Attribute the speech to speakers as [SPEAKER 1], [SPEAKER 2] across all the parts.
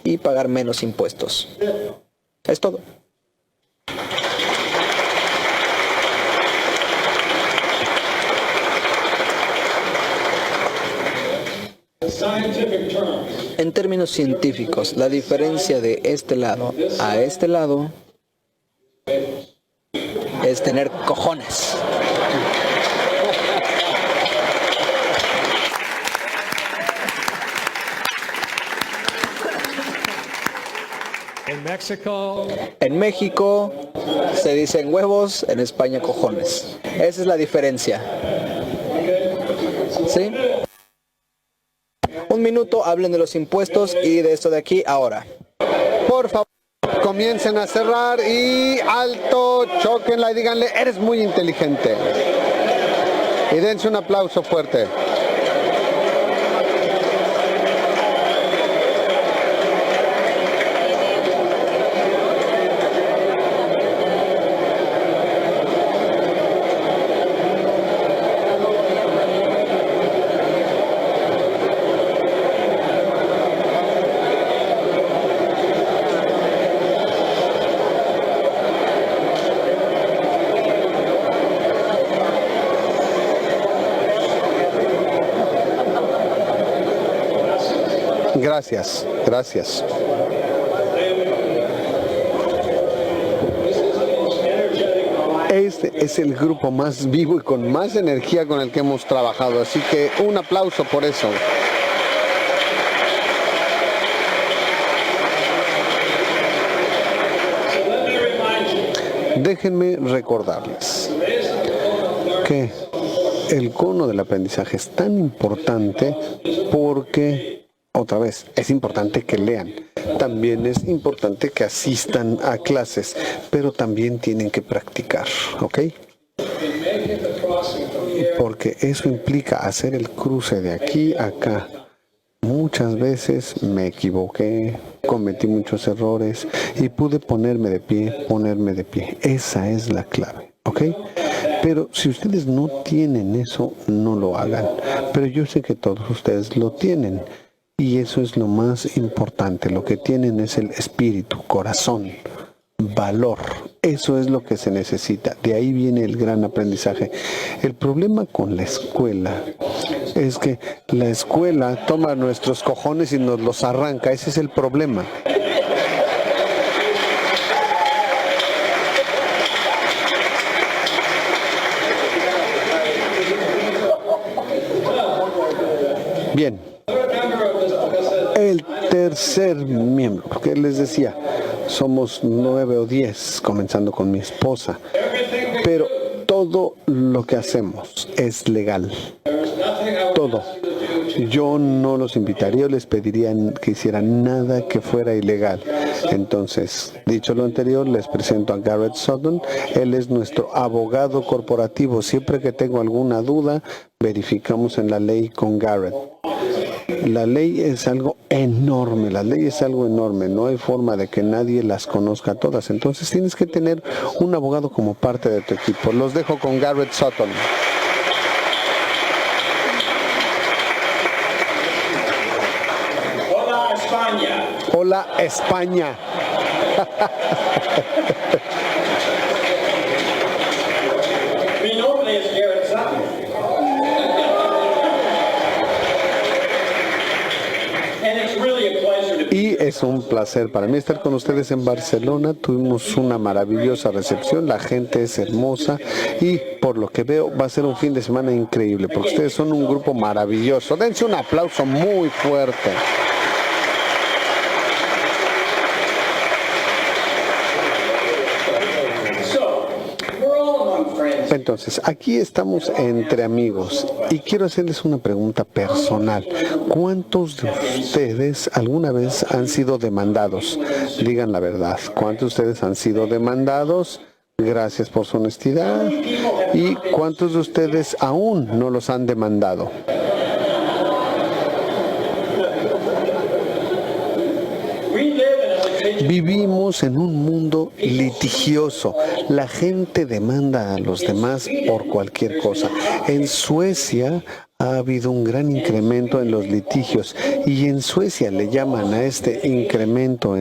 [SPEAKER 1] y pagar menos impuestos. Es todo. En términos científicos, la diferencia de este lado a este lado es tener cojones. En México se dicen huevos, en España cojones. Esa es la diferencia. ¿Sí? Un minuto, hablen de los impuestos y de esto de aquí ahora.
[SPEAKER 2] Por favor, comiencen a cerrar y alto, chóquenla y díganle, eres muy inteligente. Y dense un aplauso fuerte. Gracias, gracias. Este es el grupo más vivo y con más energía con el que hemos trabajado, así que un aplauso por eso. Déjenme recordarles que el cono del aprendizaje es tan importante porque, otra vez, es importante que lean. También es importante que asistan a clases, pero también tienen que practicar, ¿ok? Porque eso implica hacer el cruce de aquí a acá. Muchas veces me equivoqué, cometí muchos errores y pude ponerme de pie. Esa es la clave, ¿ok? Pero si ustedes no tienen eso, no lo hagan. Pero yo sé que todos ustedes lo tienen. Y eso es lo más importante. Lo que tienen es el espíritu, corazón, valor. Eso es lo que se necesita. De ahí viene el gran aprendizaje. El problema con la escuela es que la escuela toma nuestros cojones y nos los arranca. Ese es el problema. Bien. El tercer miembro, porque les decía, somos 9 o 10, comenzando con mi esposa, pero todo lo que hacemos es legal. Todo. Yo no los invitaría o les pediría que hicieran nada que fuera ilegal. Entonces, dicho lo anterior, les presento a Garrett Sutton. Él es nuestro abogado corporativo. Siempre que tengo alguna duda, verificamos en la ley con Garrett. La ley es algo enorme, no hay forma de que nadie las conozca todas, entonces tienes que tener un abogado como parte de tu equipo. Los dejo con Garrett Sutton.
[SPEAKER 3] Hola España.
[SPEAKER 2] Hola España.
[SPEAKER 3] Mi nombre es Garrett Sutton.
[SPEAKER 2] Y es un placer para mí estar con ustedes en Barcelona. Tuvimos una maravillosa recepción, la gente es hermosa y por lo que veo va a ser un fin de semana increíble porque ustedes son un grupo maravilloso. Dense un aplauso muy fuerte. Entonces, aquí estamos entre amigos y quiero hacerles una pregunta personal. ¿Cuántos de ustedes alguna vez han sido demandados? Digan la verdad. ¿Cuántos de ustedes han sido demandados? Gracias por su honestidad. ¿Y cuántos de ustedes aún no los han demandado? Vivimos en un mundo litigioso. La gente demanda a los demás por cualquier cosa. En Suecia ha habido un gran incremento en los litigios y en Suecia le llaman a este incremento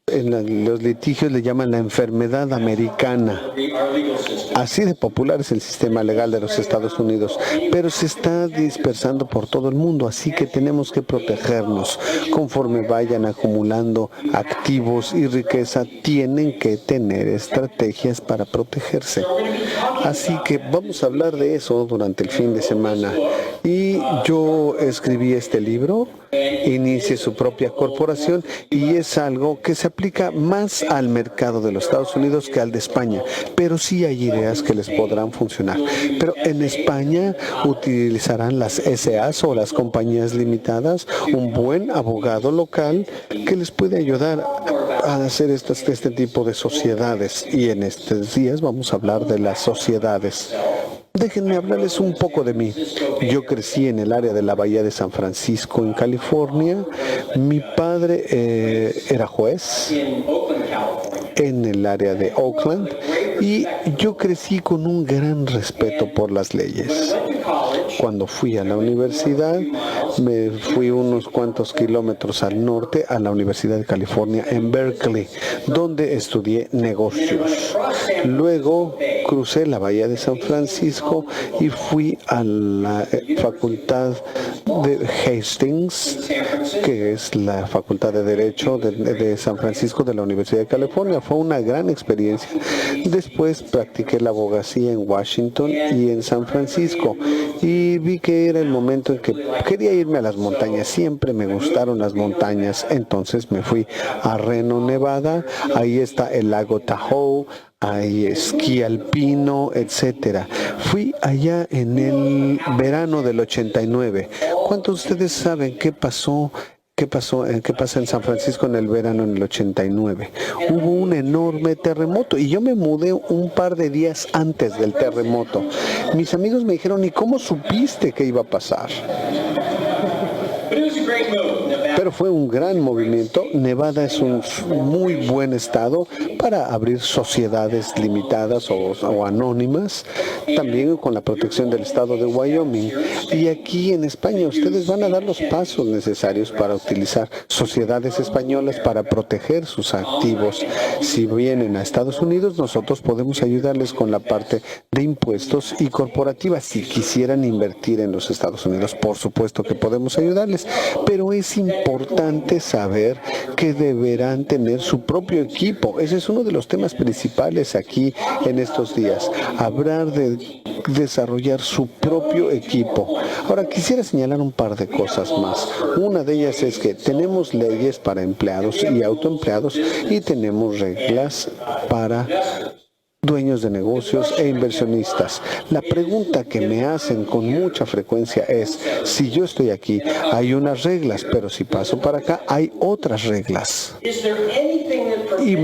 [SPEAKER 2] los litigios le llaman la enfermedad americana. Así de popular es el sistema legal de los Estados Unidos, pero se está dispersando por todo el mundo, así que tenemos que protegernos. Conforme vayan acumulando activos y riqueza, tienen que tener estrategias para protegerse. Así que vamos a hablar de eso durante el fin de semana. Y yo escribí este libro, Inicie su propia corporación, y es algo que se aplica más al mercado de los Estados Unidos que al de España, pero sí hay ideas que les podrán funcionar. Pero en España utilizarán las SAs o las compañías limitadas, un buen abogado local que les puede ayudar a hacer este tipo de sociedades. Y en estos días vamos a hablar de las sociedades. Déjenme hablarles un poco de mí. Yo crecí en el área de la Bahía de San Francisco, en California. Mi padre era juez en el área de Oakland y yo crecí con un gran respeto por las leyes. Cuando fui a la universidad, me fui unos cuantos kilómetros al norte a la Universidad de California en Berkeley, donde estudié negocios. Luego crucé la Bahía de San Francisco y fui a la Facultad de Hastings, que es la Facultad de Derecho de San Francisco de la Universidad de California. Fue una gran experiencia. Después practiqué la abogacía en Washington y en San Francisco y vi que era el momento en que quería irme a las montañas. Siempre me gustaron las montañas. Entonces me fui a Reno, Nevada. Ahí está el lago Tahoe. Hay esquí alpino, etcétera. Fui allá en el verano del 89. ¿Cuántos de ustedes saben qué pasa en San Francisco en el verano en el 89? Hubo un enorme terremoto y yo me mudé un par de días antes del terremoto. Mis amigos me dijeron, ¿y cómo supiste que iba a pasar? Pero fue un gran movimiento. Nevada es un muy buen estado para abrir sociedades limitadas o anónimas, también con la protección del estado de Wyoming. Y aquí en España ustedes van a dar los pasos necesarios para utilizar sociedades españolas para proteger sus activos. Si vienen a Estados Unidos, nosotros podemos ayudarles con la parte de impuestos y corporativas. Si quisieran invertir en los Estados Unidos, por supuesto que podemos ayudarles, pero es importante saber que deberán tener su propio equipo. Ese es uno de los temas principales aquí en estos días. Hablar de desarrollar su propio equipo. Ahora quisiera señalar un par de cosas más. Una de ellas es que tenemos leyes para empleados y autoempleados y tenemos reglas para dueños de negocios e inversionistas. La pregunta que me hacen con mucha frecuencia es, si yo estoy aquí, hay unas reglas, pero si paso para acá, hay otras reglas. Y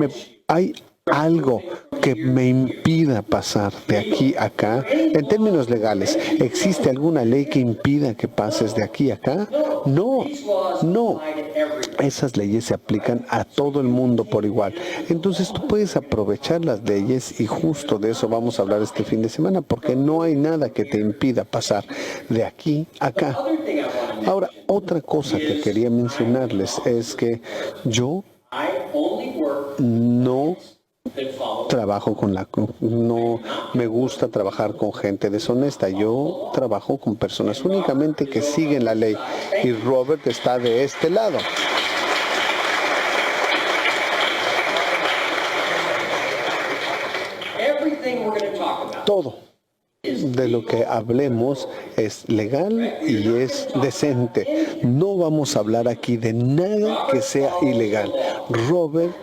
[SPEAKER 2] hay algo que me impida pasar de aquí a acá. En términos legales, ¿existe alguna ley que impida que pases de aquí a acá? No. Esas leyes se aplican a todo el mundo por igual. Entonces tú puedes aprovechar las leyes y justo de eso vamos a hablar este fin de semana, porque no hay nada que te impida pasar de aquí a acá. Ahora, otra cosa que quería mencionarles es que yo no me gusta trabajar con gente deshonesta. Yo trabajo con personas únicamente que siguen la ley. Y Robert está de este lado. Todo de lo que hablemos es legal y es decente. No vamos a hablar aquí de nada que sea ilegal. Robert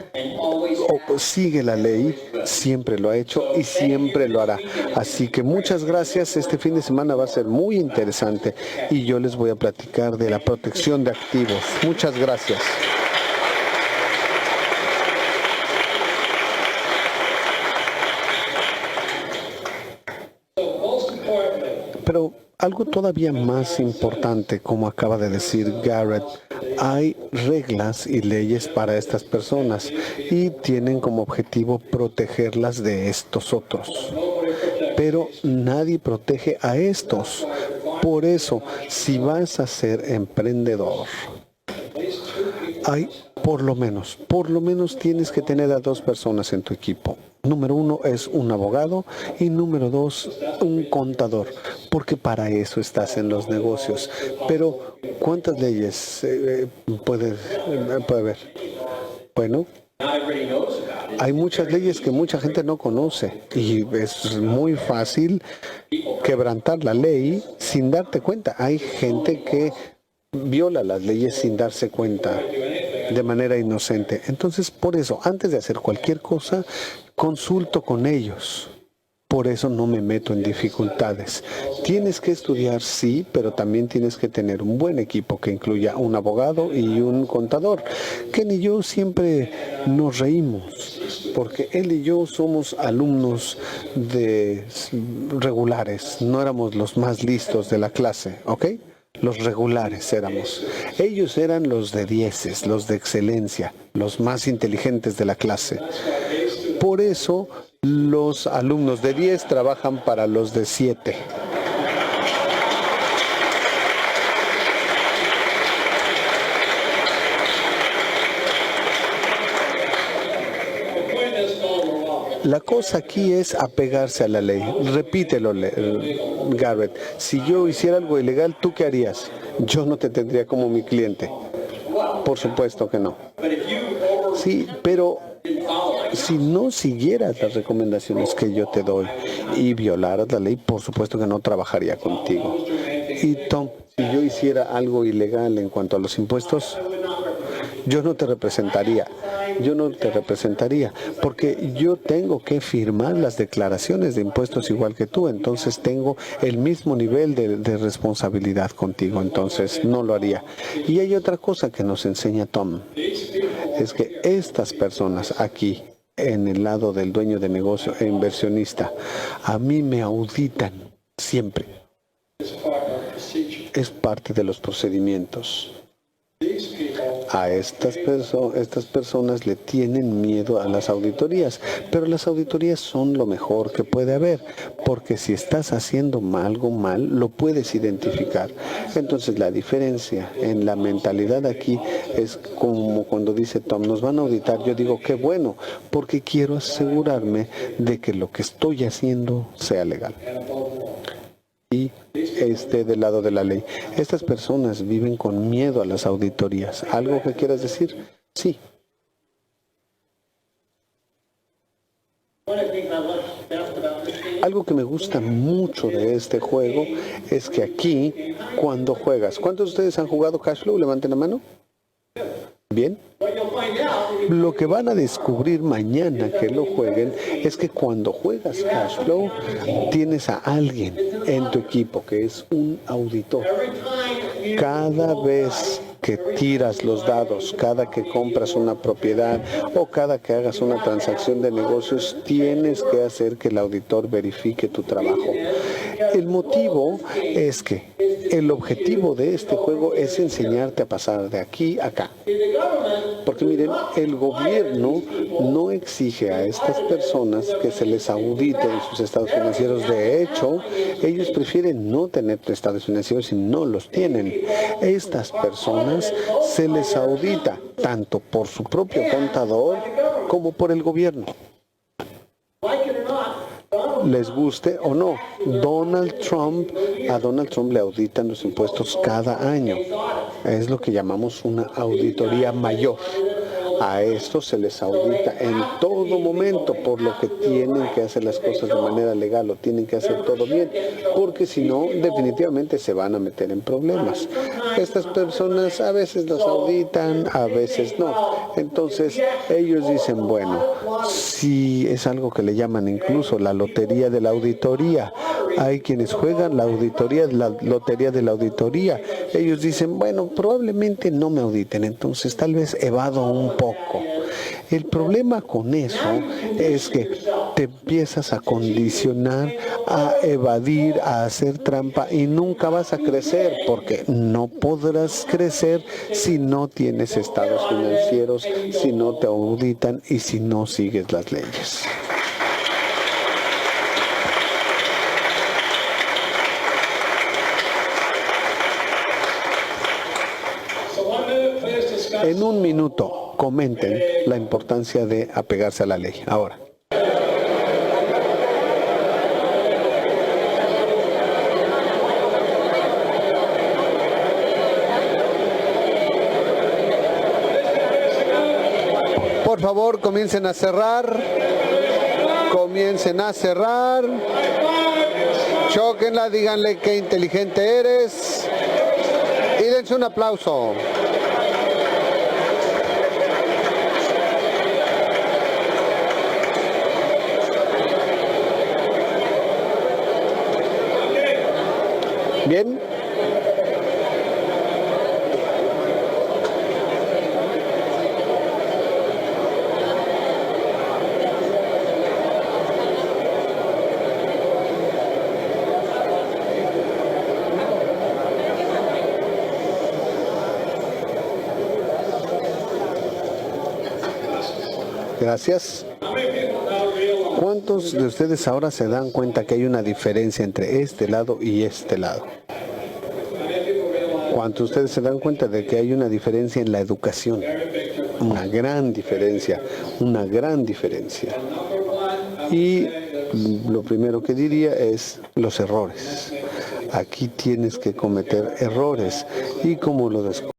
[SPEAKER 2] sigue la ley, siempre lo ha hecho y siempre lo hará. Así que muchas gracias. Este fin de semana va a ser muy interesante y yo les voy a platicar de la protección de activos. Muchas gracias. Pero algo todavía más importante, como acaba de decir Garrett, hay reglas y leyes para estas personas y tienen como objetivo protegerlas de estos otros. pero nadie protege a estos. Por eso, si vas a ser emprendedor, hay por lo menos tienes que tener a 2 personas en tu equipo. Número 1 es un abogado y número 2 un contador, porque para eso estás en los negocios. Pero, ¿cuántas leyes puede haber? Bueno, hay muchas leyes que mucha gente no conoce y es muy fácil quebrantar la ley sin darte cuenta. Hay gente que viola las leyes sin darse cuenta de manera inocente. Entonces, por eso, antes de hacer cualquier cosa, consulto con ellos. Por eso no me meto en dificultades. Tienes que estudiar, sí, pero también tienes que tener un buen equipo que incluya un abogado y un contador. Ken y yo siempre nos reímos, porque él y yo somos alumnos regulares. No éramos los más listos de la clase, ¿ok? Los regulares éramos. Ellos eran los de 10, los de excelencia, los más inteligentes de la clase. Por eso, los alumnos de 10 trabajan para los de 7. La cosa aquí es apegarse a la ley. Repítelo, Garrett. Si yo hiciera algo ilegal, ¿tú qué harías? Yo no te tendría como mi cliente. Por supuesto que no. Sí, pero si no siguieras las recomendaciones que yo te doy y violaras la ley, por supuesto que no trabajaría contigo. Y Tom, si yo hiciera algo ilegal en cuanto a los impuestos, yo no te representaría. Porque yo tengo que firmar las declaraciones de impuestos igual que tú, entonces tengo el mismo nivel de responsabilidad contigo, entonces no lo haría. Y hay otra cosa que nos enseña Tom, es que estas personas aquí, en el lado del dueño de negocio e inversionista, a mí me auditan siempre. Es parte de los procedimientos. A estas personas le tienen miedo a las auditorías, pero las auditorías son lo mejor que puede haber, porque si estás haciendo algo mal, lo puedes identificar. Entonces la diferencia en la mentalidad aquí es como cuando dice Tom, nos van a auditar, yo digo, qué bueno, porque quiero asegurarme de que lo que estoy haciendo sea legal y esté del lado de la ley. Estas personas viven con miedo a las auditorías. ¿Algo que quieras decir? Sí. Algo que me gusta mucho de este juego es que aquí, cuando juegas, ¿cuántos de ustedes han jugado Cashflow? Levanten la mano. Bien. Lo que van a descubrir mañana que lo jueguen es que cuando juegas Cashflow tienes a alguien en tu equipo que es un auditor. Cada vez que tiras los dados, cada que compras una propiedad o cada que hagas una transacción de negocios, tienes que hacer que el auditor verifique tu trabajo. El motivo es que el objetivo de este juego es enseñarte a pasar de aquí a acá. Porque miren, el gobierno no exige a estas personas que se les auditen sus estados financieros. De hecho, ellos prefieren no tener estados financieros y no los tienen. Estas personas se les audita tanto por su propio contador como por el gobierno. Les guste o no, a Donald Trump le auditan los impuestos cada año. Es lo que llamamos una auditoría mayor. A estos se les audita en todo momento, por lo que tienen que hacer las cosas de manera legal o tienen que hacer todo bien, porque si no, definitivamente se van a meter en problemas. Estas personas a veces los auditan, a veces no. Entonces, ellos dicen, bueno, si es algo que le llaman incluso la lotería de la auditoría. Hay quienes juegan la lotería de la auditoría. Ellos dicen, bueno, probablemente no me auditen, entonces tal vez evado un poco. El problema con eso es que te empiezas a condicionar, a evadir, a hacer trampa y nunca vas a crecer, porque no podrás crecer si no tienes estados financieros, si no te auditan y si no sigues las leyes. En un minuto comenten la importancia de apegarse a la ley. Ahora. Por favor, comiencen a cerrar. Comiencen a cerrar. Chóquenla, díganle qué inteligente eres. Y dense un aplauso. Bien. Gracias. ¿Cuántos de ustedes ahora se dan cuenta que hay una diferencia entre este lado y este lado? ¿Cuántos de ustedes se dan cuenta de que hay una diferencia en la educación? Una gran diferencia, una gran diferencia. Y lo primero que diría es los errores. Aquí tienes que cometer errores. ¿Y cómo lo descubres?